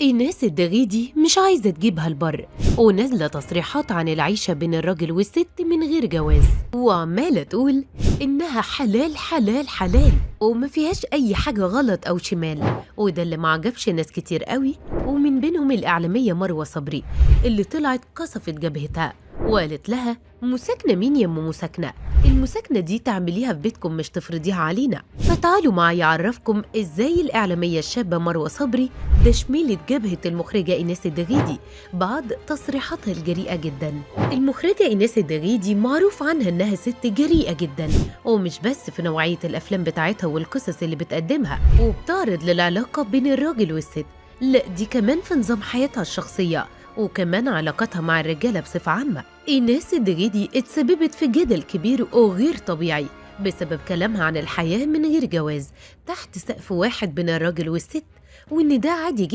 إيناس الدغيدي مش عايزة تجيبها البر، ونازلة تصريحات عن العيشة بين الراجل والست من غير جواز، وعمالة تقول إنها حلال حلال حلال وما فيهاش أي حاجة غلط أو شمال. وده اللي معجبش ناس كتير قوي، ومن بينهم الإعلامية مروة صبري اللي طلعت قصفت جبهتها وقالت لها: مساكنة مين يا أم مساكنة؟ المساكنة دي تعمليها في بيتكم مش تفرضيها علينا. فتعالوا معي أعرفكم إزاي الإعلامية الشابة مروة صبري تشميلة جبهة المخرجة إيناس الدغيدي بعد تصريحاتها الجريئة جدا. المخرجة إيناس الدغيدي معروف عنها إنها ست جريئة جدا، ومش بس في نوعية الأفلام بتاعتها والقصص اللي بتقدمها وبتعرض للعلاقة بين الراجل والست، لا دي كمان في نظام حياتها الشخصية وكمان علاقتها مع الرجالة بصفة عامة. إيناس الدغيدي اتسببت في جدل كبير وغير طبيعي بسبب كلامها عن الحياة من غير جواز تحت سقف واحد بين الراجل والست، وإن ده عادي جدا